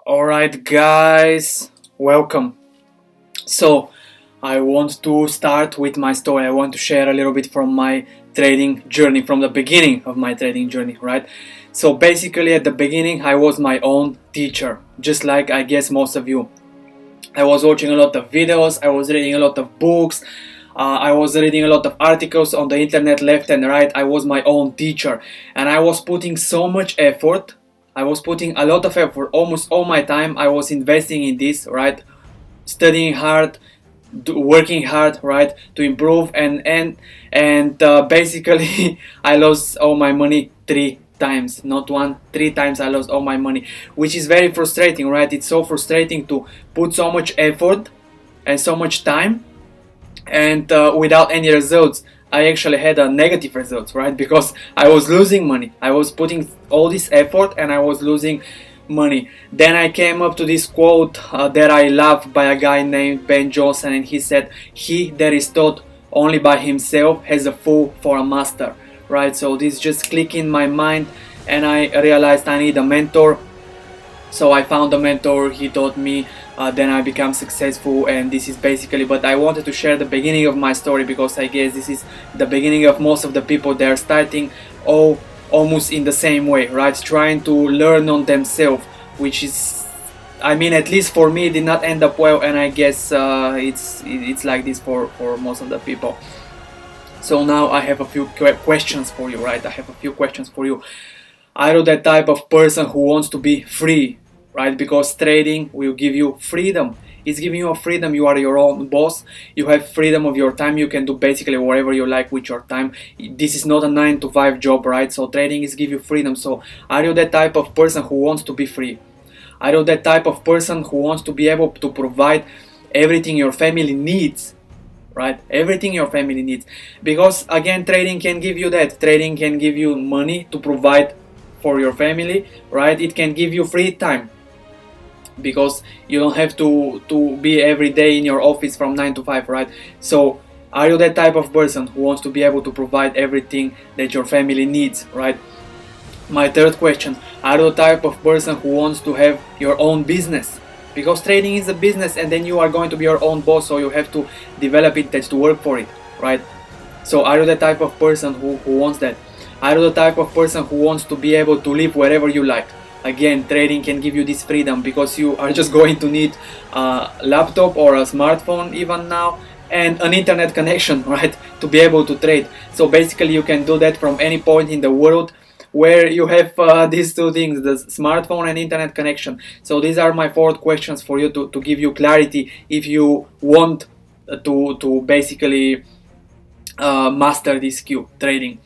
Alright guys, welcome. So I want to start with my story. I want to share a little bit from my trading journey, from the beginning of my trading journey, right? So basically at the beginning I was my own teacher, just like I guess most of you. I was watching a lot of videos, I was reading a lot of books, I was reading a lot of articles on the internet left and right. I was my own teacher and I was putting so much effort. I was putting a lot of effort, almost all my time I was investing in this, right? Studying hard, working hard, right, to improve, and basically I lost all my money 3 times, not one, 3 times I lost all my money, which is very frustrating, right? It's so frustrating to put so much effort and so much time and without any results. I actually had a negative results, right? Because I was losing money. I was putting all this effort and I was losing money. Then I came up to this quote that I love by a guy named Ben Johnson, and he said, "He that is taught only by himself has a fool for a master," right? So this just clicked in my mind and I realized I need a mentor. So I found a mentor, he taught me, then I became successful, and this is basically, but I wanted to share the beginning of my story because I guess this is the beginning of most of the people. They are starting almost in the same way, right? Trying to learn on themselves, which is, I mean, at least for me, it did not end up well, and I guess it's like this for most of the people. So now I have a few questions for you, right? I have a few questions for you. Are you that type of person who wants to be free, right? Because trading will give you freedom. It's giving you a freedom. You are your own boss. You have freedom of your time. You can do basically whatever you like with your time. This is not a 9 to 5 job, right? So trading is give you freedom. So are you that type of person who wants to be free? Are you that type of person who wants to be able to provide everything your family needs? Right? Everything your family needs. Because again, trading can give you that. Trading can give you money to provide for your family, right? It can give you free time because you don't have to be every day in your office from 9 to 5, right? So are you that type of person who wants to be able to provide everything that your family needs, right? My third question, are you the type of person who wants to have your own business? Because trading is a business and then you are going to be your own boss, so you have to develop it, that's to work for it, right? So are you the type of person who wants that? Are you the type of person who wants to be able to live wherever you like? Again, trading can give you this freedom because you are just going to need a laptop or a smartphone even now and an internet connection, right, to be able to trade. So basically you can do that from any point in the world where you have these two things, the smartphone and internet connection. So these are my 4 questions for you to give you clarity if you want to basically master this skill, trading.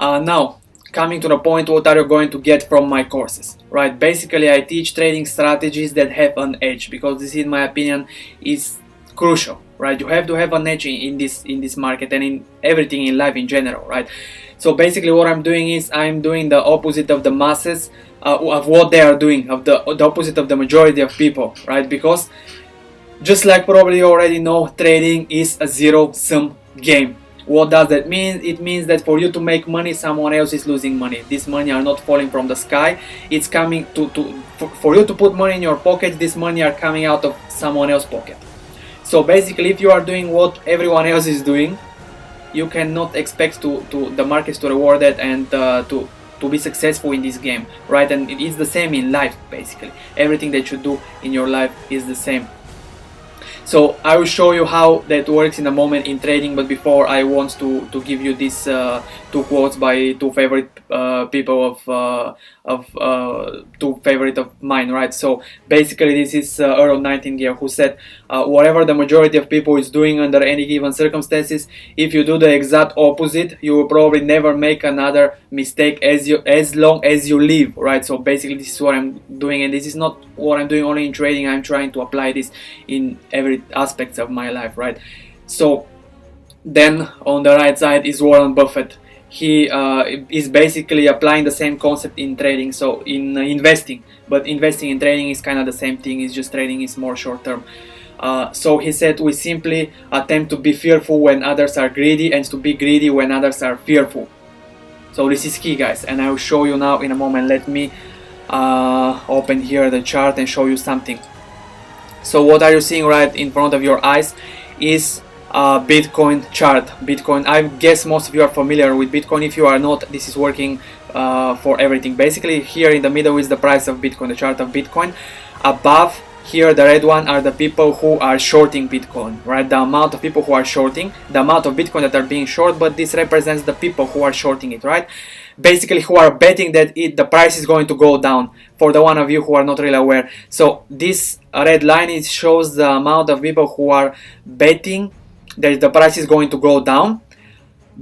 Now, coming to the point, what are you going to get from my courses, right? Basically, I teach trading strategies that have an edge because this, in my opinion, is crucial, right? You have to have an edge in this market and in everything in life in general, right? So basically, what I'm doing is I'm doing the opposite of the masses, of what they are doing, of the opposite of the majority of people, right? Because just like probably you already know, trading is a zero-sum game. What does that mean? It means that for you to make money, someone else is losing money. This money are not falling from the sky. It's coming for you to put money in your pocket. This money are coming out of someone else's pocket. So basically, if you are doing what everyone else is doing, you cannot expect to the markets to reward that and to be successful in this game, right? And it's the same in life. Basically, everything that you do in your life is the same. So I will show you how that works in a moment in trading, but before I want to give you these 2 quotes by 2 favorite people of 2 favorite of mine, right? So basically this is Earl Nightingale, who said, whatever the majority of people is doing under any given circumstances, if you do the exact opposite, you will probably never make another mistake as long as you live, right? So basically this is what I'm doing, and this is not what I'm doing only in trading. I'm trying to apply this in every aspects of my life, right? So then on the right side is Warren Buffett. He is basically applying the same concept in trading, so in investing, but investing in trading is kind of the same thing. It's just trading is more short term. So he said, we simply attempt to be fearful when others are greedy and to be greedy when others are fearful. So this is key, guys, and I will show you now in a moment. Let me open here the chart and show you something. So what are you seeing right in front of your eyes is Bitcoin chart. Bitcoin, I guess most of you are familiar with Bitcoin. If you are not, this is working for everything. Basically here in the middle is the price of Bitcoin, the chart of Bitcoin. Above here, the red one, are the people who are shorting Bitcoin, right? The amount of people who are shorting, the amount of Bitcoin that are being short, but this represents the people who are shorting it, right? Basically who are betting that the price is going to go down, for the one of you who are not really aware. So this red line, it shows the amount of people who are betting that the price is going to go down.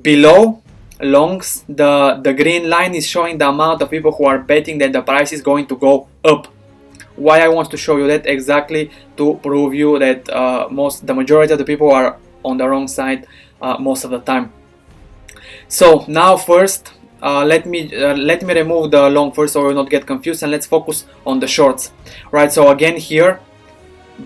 Below longs, the green line is showing the amount of people who are betting that the price is going to go up. Why I want to show you that? Exactly to prove you that the majority of the people are on the wrong side most of the time. So now first let me remove the long first so we will not get confused, and let's focus on the shorts, right? So again, here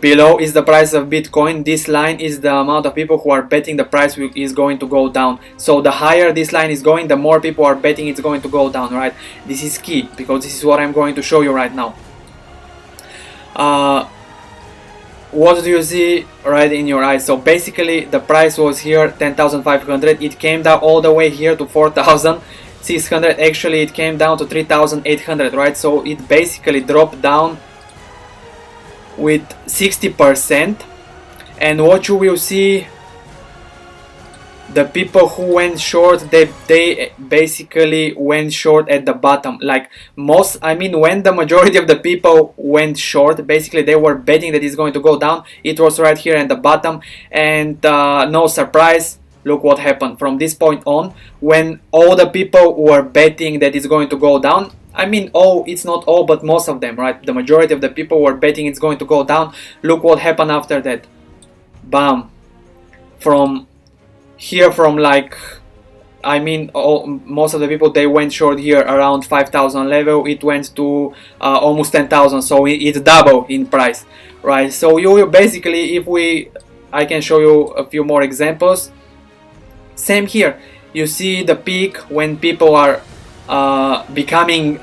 below is the price of Bitcoin. This line is the amount of people who are betting the price is going to go down. So the higher this line is going, the more people are betting it's going to go down, right? This is key because this is what I'm going to show you right now. What do you see right in your eyes? So basically the price was here 10,500. It came down all the way here to 4,600. Actually it came down to 3,800, right? So it basically dropped down with 60%. And what you will see, the people who went short, they basically went short at the bottom. Like when the majority of the people went short, basically they were betting that it's going to go down. It was right here at the bottom, and no surprise, look what happened from this point on. When all the people were betting that it's going to go down, it's not all, but most of them, right? The majority of the people were betting it's going to go down. Look what happened after that. Bam. Most of the people, they went short here around 5,000 level. It went to almost 10,000, so it's double in price, right? So you basically, I can show you a few more examples. Same here, you see the peak when people are becoming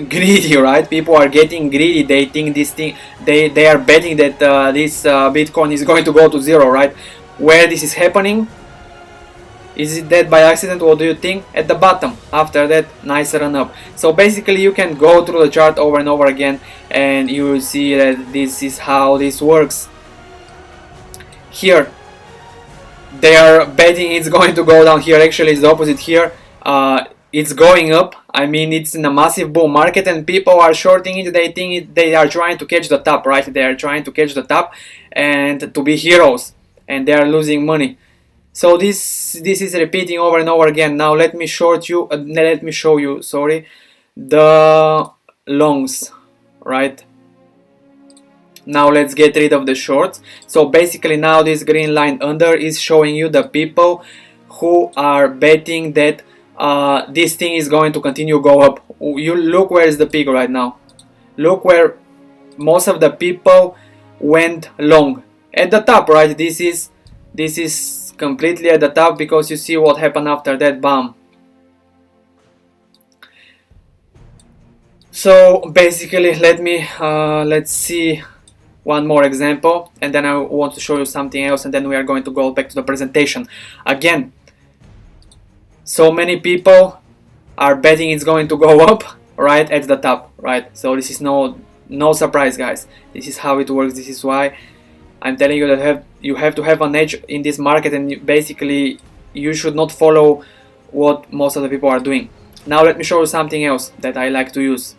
greedy, right? People are getting greedy. They think they are betting that this Bitcoin is going to go to zero, right? Where this is happening? Is it that by accident? What do you think? At the bottom. After that, nice run up. So basically you can go through the chart over and over again, and you will see that this is how this works. Here they are betting it's going to go down. Here actually it's the opposite. Here it's going up. It's in a massive bull market and people are shorting it. They think they are trying to catch the top, right? They are trying to catch the top and to be heroes, and they are losing money. So this is repeating over and over again. Now let me show you the longs, right? Now let's get rid of the shorts. So basically now this green line under is showing you the people who are betting that this thing is going to continue go up. You look where is the peak right now. Look where most of the people went long at the top, right? This is completely at the top, because you see what happened after that. Bam. So basically let's see one more example, and then I want to show you something else, and then we are going to go back to the presentation again. So many people are betting it's going to go up right at the top, right? So this is no surprise, guys. This is how it works. This is why I'm telling you that you have to have an edge in this market, and basically you should not follow what most of the people are doing. Now let me show you something else that I like to use.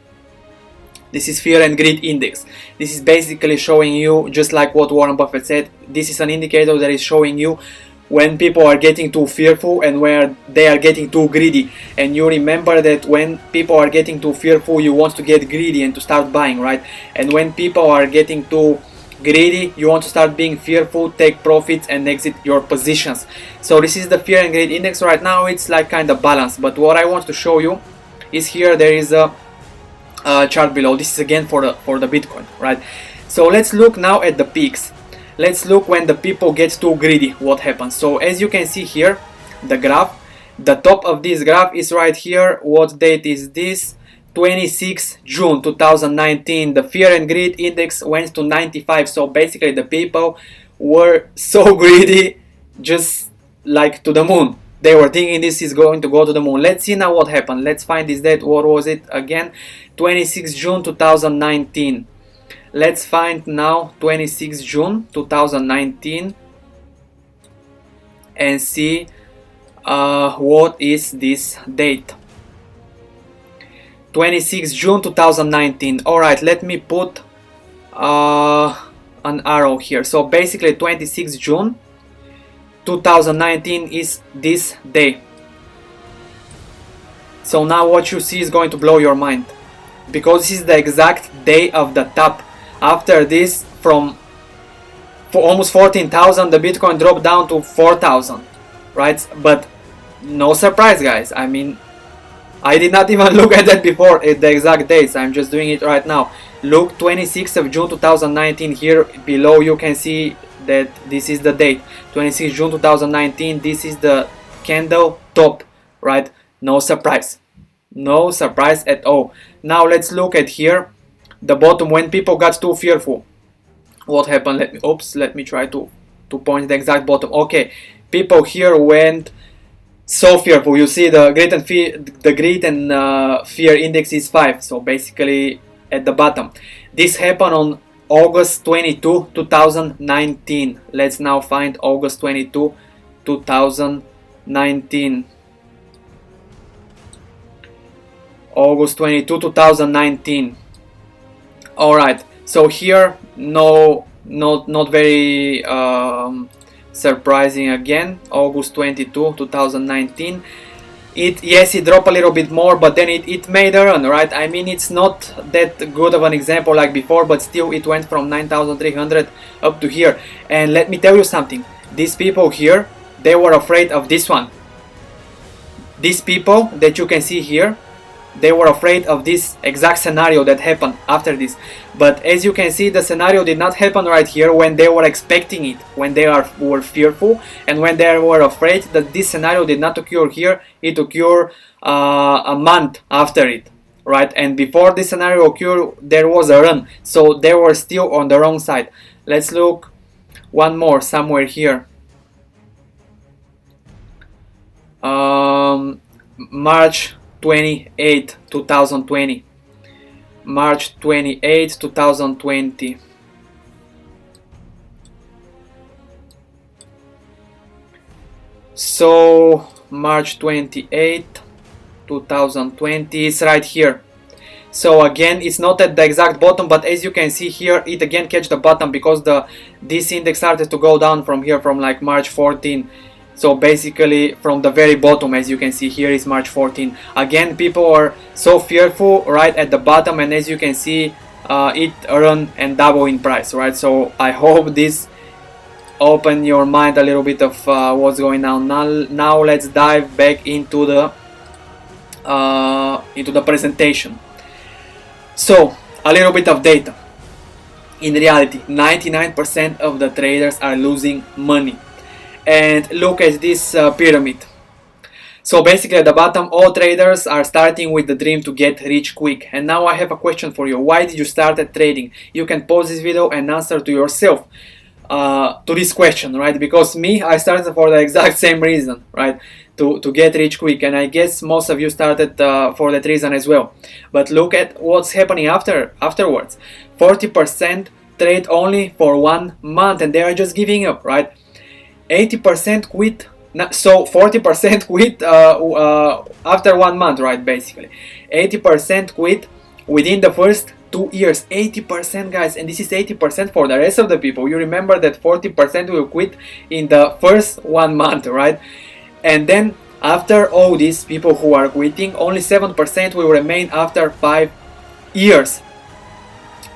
This is fear and greed index. This is basically showing you, just like what Warren Buffett said, this is an indicator that is showing you when people are getting too fearful and where they are getting too greedy. And you remember that when people are getting too fearful, you want to get greedy and to start buying, right? And when people are getting too greedy, you want to start being fearful, take profits and exit your positions. So this is the fear and greed index. Right now it's like kind of balanced, but what I want to show you is here there is a chart below. This is again for the Bitcoin, right? So let's look now at the peaks. Let's look when the people get too greedy, what happens. So as you can see here, the graph, the top of this graph is right here. What date is this? 26 June 2019, the fear and greed index went to 95. So basically the people were so greedy, just like to the moon. They were thinking this is going to go to the moon. Let's see now what happened. Let's find this date. What was it again? 26 June 2019. Let's find now 26 June 2019 and see what is this date. 26 June 2019. Alright, let me put an arrow here. So basically 26 June 2019 is this day. So now what you see is going to blow your mind, because this is the exact day of the top. After this, from almost 14,000, the Bitcoin dropped down to 4,000, right? But no surprise, guys. I mean, I did not even look at that before at the exact dates. I'm just doing it right now. Look, 26th of June 2019. Here below you can see that this is the date, 26 June 2019. This is the candle top, right? No surprise, no surprise at all. Now let's look at here the bottom, when people got too fearful. What happened? Let me try to point the exact bottom. Okay, people here went so fearful. You see the greed and fear index is 5. So basically at the bottom. This happened on August 22, 2019. Let's now find August 22, 2019. August 22, 2019. Alright, so here not very surprising again. August 22, 2019. Yes, it dropped a little bit more, but then it made a run, right? I mean, it's not that good of an example like before, but still it went from 9,300 up to here. And let me tell you something, these people here, they were afraid of this one. These people that you can see here, they were afraid of this exact scenario that happened after this. But as you can see, the scenario did not happen right here when they were expecting it, when they were fearful, and when they were afraid. That this scenario did not occur here, it occurred a month after it, right? And before this scenario occurred, there was a run, so they were still on the wrong side. Let's look one more somewhere here. March 28, 2020. March 28, 2020. So March 28, 2020 is right here. So again, it's not at the exact bottom, but as you can see here, it again catch the bottom, because this index started to go down from here, from like March 14. So basically from the very bottom, as you can see here, is March 14. Again, people are so fearful right at the bottom, and as you can see, it run and double in price, right? So I hope this open your mind a little bit of what's going on. Now let's dive back into the presentation. So a little bit of data. In reality, 99% of the traders are losing money. And look at this pyramid. So basically at the bottom, all traders are starting with the dream to get rich quick. And now I have a question for you. Why did you start at trading? You can pause this video and answer to yourself to this question, right? Because me, I started for the exact same reason, right? To get rich quick. And I guess most of you started for that reason as well. But look at what's happening afterwards. 40% trade only for 1 month, and they are just giving up, right? 80% quit. So 40% quit after 1 month, right? Basically 80% quit within the first 2 years. 80%, guys, and this is 80% for the rest of the people. You remember that 40% will quit in the first 1 month, right? And then after all these people who are quitting, only 7% will remain after 5 years.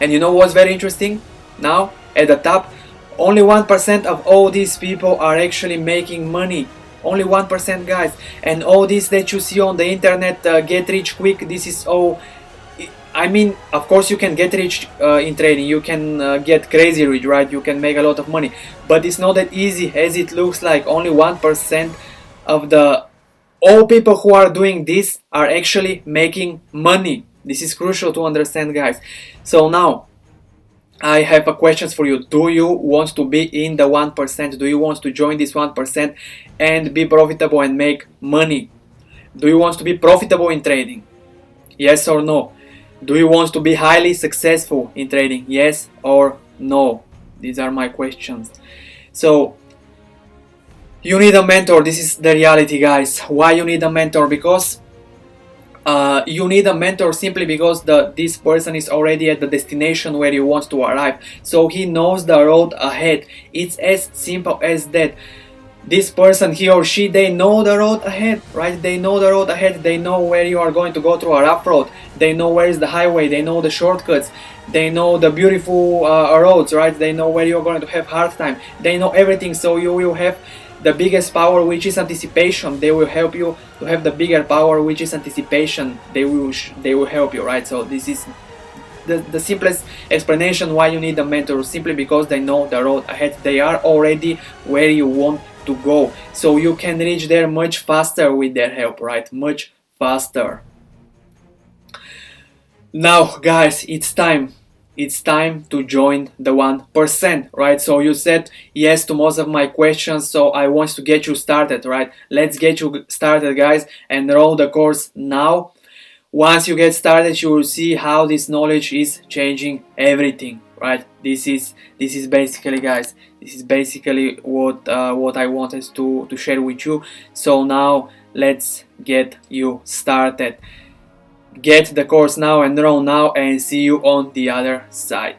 And you know what's very interesting? Now at the top, only 1% of all these people are actually making money. Only 1%, guys. And all this that you see on the internet, get rich quick, this is all. I mean, of course you can get rich in trading. You can get crazy rich, right? You can make a lot of money. But it's not that easy as it looks like. Only 1% of all people who are doing this are actually making money. This is crucial to understand, guys. So now I have a questions for you. Do you want to be in the 1%? Do you want to join this 1% and be profitable and make money? Do you want to be profitable in trading? Yes or no? Do you want to be highly successful in trading? Yes or no? These are my questions. So you need a mentor. This is the reality, guys. Why you need a mentor? Because you need a mentor simply because this person is already at the destination where you want to arrive. So he knows the road ahead. It's as simple as that. This person, he or she, they know the road ahead, right? They know the road ahead. They know where you are going to go through a rough road. They know where is the highway. They know the shortcuts. They know the beautiful roads, right? They know where you're going to have hard time. They know everything. So you will have the biggest power, which is anticipation. They will help you to have the bigger power, which is anticipation. They will help you, right? So this is the simplest explanation why you need a mentor, simply because they know the road ahead. They are already where you want to go, so you can reach there much faster with their help, right? Much faster. Now, guys, it's time to join the 1%, right? So you said yes to most of my questions, so I want to get you started, right? Let's get you started, guys, and enroll the course now. Once you get started, you will see how this knowledge is changing everything, right? This is basically, guys, this is basically what I wanted to share with you. So now let's get you started. Get the course now, enroll now, and see you on the other side.